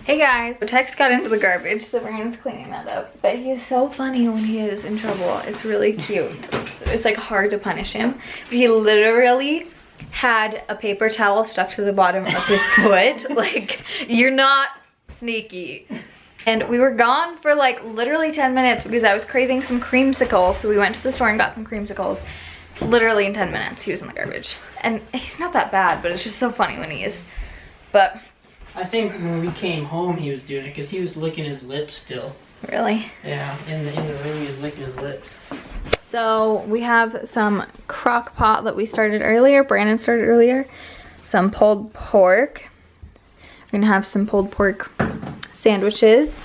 Hey guys, so Tex got into the garbage, so Brandon's cleaning that up. But he is so funny when he is in trouble. It's really cute. It's like hard to punish him. But he literally had a paper towel stuck to the bottom of his foot. Like, you're not sneaky. And we were gone for like literally 10 minutes because I was craving some creamsicles. So we went to the store and got some creamsicles. Literally in 10 minutes, he was in the garbage. And he's not that bad, but it's just so funny when he is. But I think when we came home, he was doing it because he was licking his lips still. really? Yeah, in the room, he was licking his lips. So we have some crock pot that we started earlier. Brandon started earlier. Some pulled pork. We're gonna have some pulled pork sandwiches.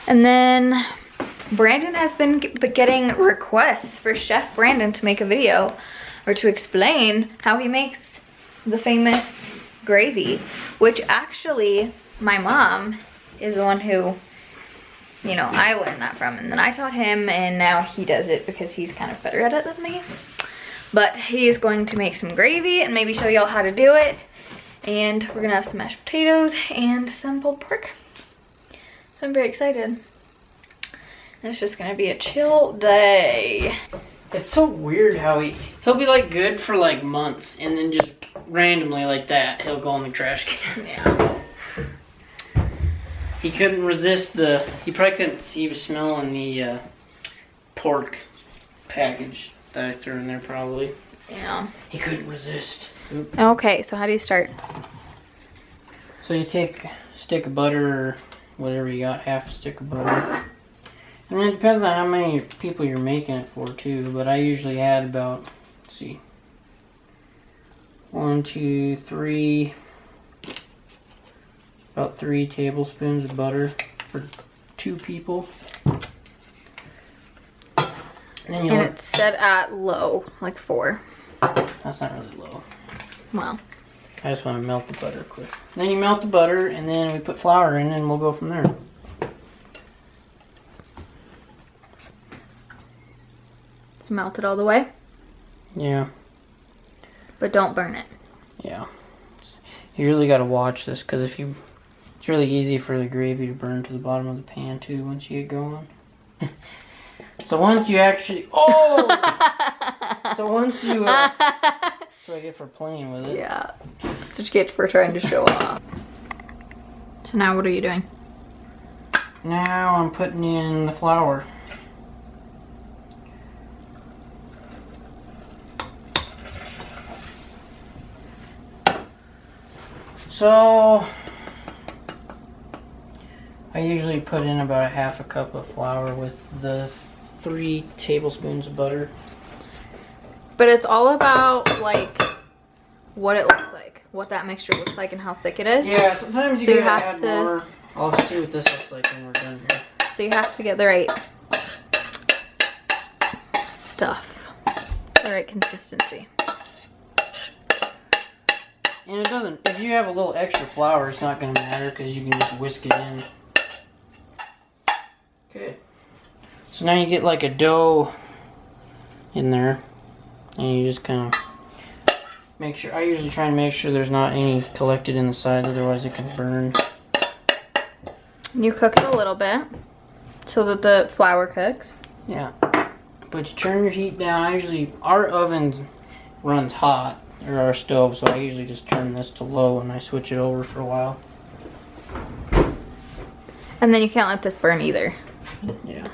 And then Brandon has been getting requests for Chef Brandon to make a video or to explain how he makes the famous gravy, which actually my mom is the one who, you know, I learned that from, and then I taught him, and now he does it because he's kind of better at it than me. But he is going to make some gravy and maybe show y'all how to do it, and we're gonna have some mashed potatoes and some pulled pork. So I'm very excited. It's just gonna be a chill day. It's so weird how he'll be like good for like months, and then just randomly like that, he'll go in the trash can. Yeah. He couldn't resist he probably couldn't see the smell in the pork package that I threw in there probably. Yeah. He couldn't resist. Oop. Okay, so how do you start? So you take a stick of butter or whatever you got, half a stick of butter. And it depends on how many people you're making it for too, but I usually add about, let's see, 1, 2, 3, about 3 tablespoons of butter for 2 people. And it's set at low, like 4. That's not really low. Well. I just want to melt the butter quick. Then you melt the butter, and then we put flour in, and we'll go from there. Melt it all the way. Yeah. But don't burn it. Yeah. You really got to watch this because it's really easy for the gravy to burn to the bottom of the pan too once you get going. So once you actually, so once you, that's what I get for playing with it. Yeah. That's what you get for trying to show off. So now what are you doing? Now I'm putting in the flour. So, I usually put in about 1/2 cup of flour with the 3 tablespoons of butter. But it's all about like what it looks like, what that mixture looks like and how thick it is. Yeah, sometimes So you have add to, more. I'll see what this looks like when we're done here. So you have to get the right stuff, the right consistency. And it doesn't, if you have a little extra flour, it's not going to matter because you can just whisk it in. Okay. So now you get like a dough in there. And you just kind of make sure, I usually try and make sure there's not any collected in the sides, otherwise it can burn. And you cook it a little bit so that the flour cooks. Yeah. But you turn your heat down. Our oven runs hot. Or our stove, so I usually just turn this to low and I switch it over for a while. And then you can't let this burn either. Yeah.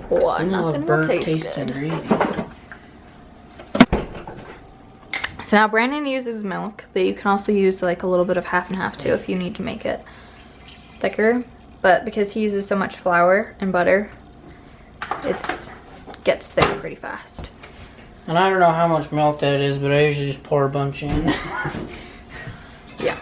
What? Nothing Nothing burnt will taste tasting good. gravy. So now Brandon uses milk, but you can also use like a little bit of half and half too if you need to make it thicker. But because he uses so much flour and butter, it gets thick pretty fast. And I don't know how much milk that is, but I usually just pour a bunch in. Yeah.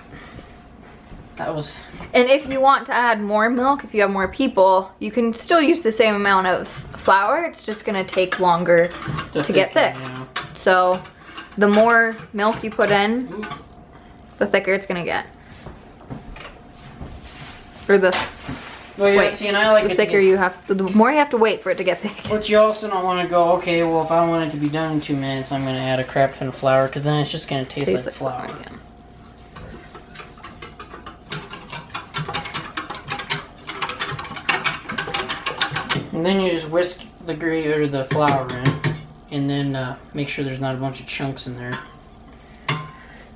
That was... And if you want to add more milk, if you have more people, you can still use the same amount of flour. It's just going to take longer to get thick. Yeah. So the more milk you put in, the thicker it's going to get. Or the... Well, yeah, wait, see, and I like the it thicker you have, the more you have to wait for it to get thick. But you also don't want to go, okay, well, if I want it to be done in 2 minutes, I'm going to add a crap ton of flour, because then it's just going to taste like flour. Yeah. And then you just whisk the gravy or the flour in, and then make sure there's not a bunch of chunks in there.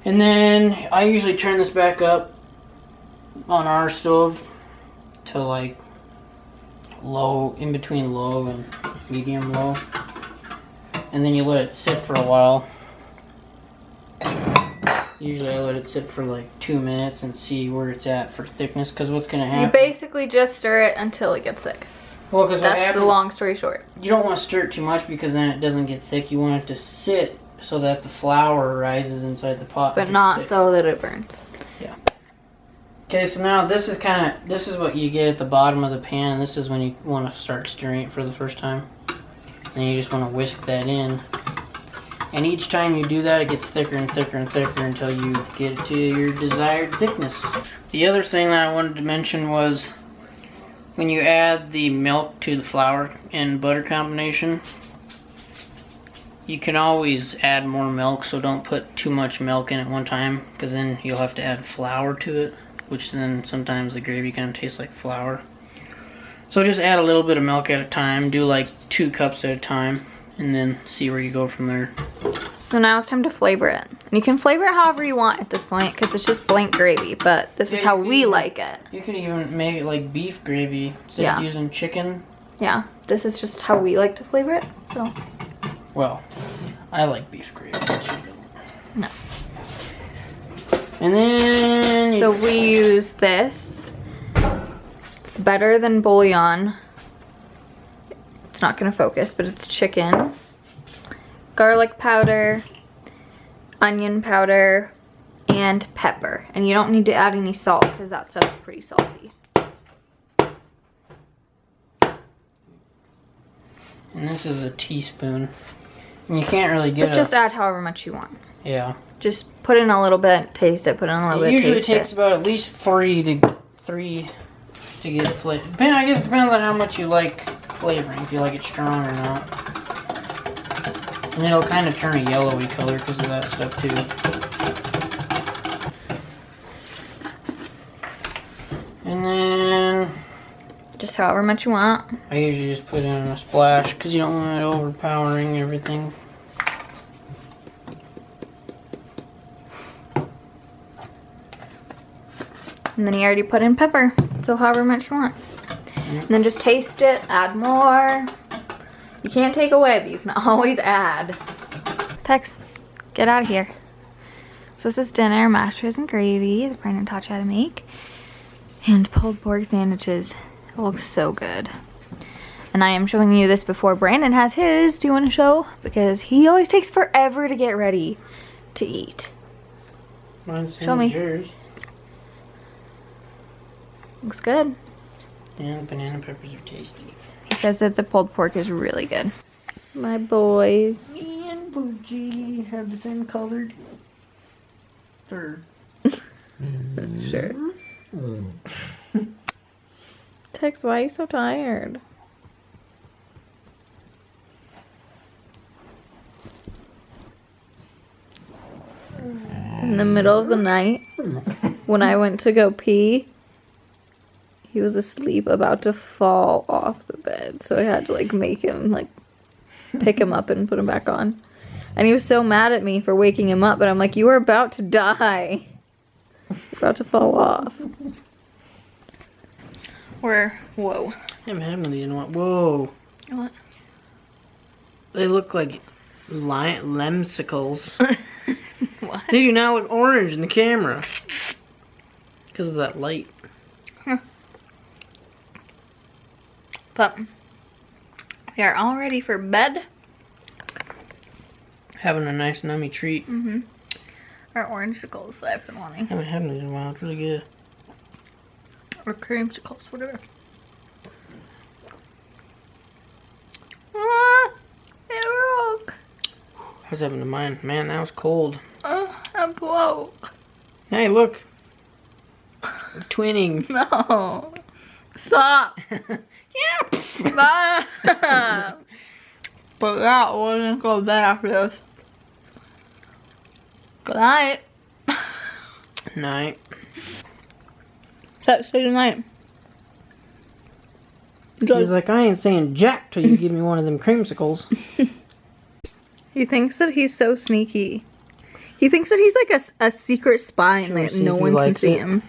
And then I usually turn this back up on our stove to like low, in between low and medium low. And then you let it sit for a while. Usually I let it sit for like 2 minutes and see where it's at for thickness, because what's going to happen... You basically just stir it until it gets thick. Well, because that's the long story short. You don't want to stir it too much because then it doesn't get thick. You want it to sit so that the flour rises inside the pot. But not thick, so that it burns. Yeah. Okay, so now this is what you get at the bottom of the pan, and this is when you want to start stirring it for the first time. And you just want to whisk that in. And each time you do that, it gets thicker and thicker and thicker until you get it to your desired thickness. The other thing that I wanted to mention was when you add the milk to the flour and butter combination, you can always add more milk, so don't put too much milk in at one time, because then you'll have to add flour to it, which then sometimes the gravy kind of tastes like flour. So just add a little bit of milk at a time, do like 2 cups at a time, and then see where you go from there. So now it's time to flavor it. And you can flavor it however you want at this point, because it's just blank gravy, but this is how we like it. You could even make it like beef gravy instead of using chicken. Yeah, this is just how we like to flavor it, so. Well, I like beef gravy. No. And then... So we use this. It's better than bouillon. It's not gonna focus, but it's chicken. Garlic powder, onion powder, and pepper. And you don't need to add any salt because that stuff's pretty salty. And this is a teaspoon. And you can't really get But just add however much you want. Yeah. Just put in a little bit, taste it, put in a little bit, taste it. It usually takes about at least 3 to get it flavored. I guess it depends on how much you like flavoring, if you like it strong or not. And it'll kind of turn a yellowy color because of that stuff too. And then... just however much you want. I usually just put in a splash because you don't want it overpowering everything. And then you already put in pepper, so however much you want. And then just taste it, add more. You can't take away, but you can always add. Tex, get out of here. So this is dinner, mashed potatoes and gravy that Brandon taught you how to make. And pulled pork sandwiches. It looks so good. And I am showing you this before Brandon has his. Do you want to show? Because he always takes forever to get ready to eat. Show me. Yours. Looks good. And banana peppers are tasty. He says that the pulled pork is really good. My boys. Me and Bougie have the same colored fur. Sure. Tex, why are you so tired? In the middle of the night, when I went to go pee, he was asleep, about to fall off the bed. So I had to like make him like pick him up and put him back on. And he was so mad at me for waking him up, but I'm like, you are about to die. You're about to fall off. Whoa. I haven't had one of these in a while. Whoa. What? They look like lemsicles. What? They do now look orange in the camera. Because of that light. Huh. But we are all ready for bed. Having a nice nummy treat. Mm-hmm. Our orangecicles that I've been wanting. I haven't had these in a while. It's really good. Or creamsicles, whatever. Ah, it broke. I was having to mine. Man, that was cold. I broke. Hey, look. We're twinning. No. Stop. Yeah. Stop. But yeah, we're gonna go to bed after this. Good night. Night. Say good night. He's like, I ain't saying jack till you give me one of them creamsicles. He thinks that he's so sneaky. He thinks that he's like a secret spy and Should we that see no if he one can likes see it? him.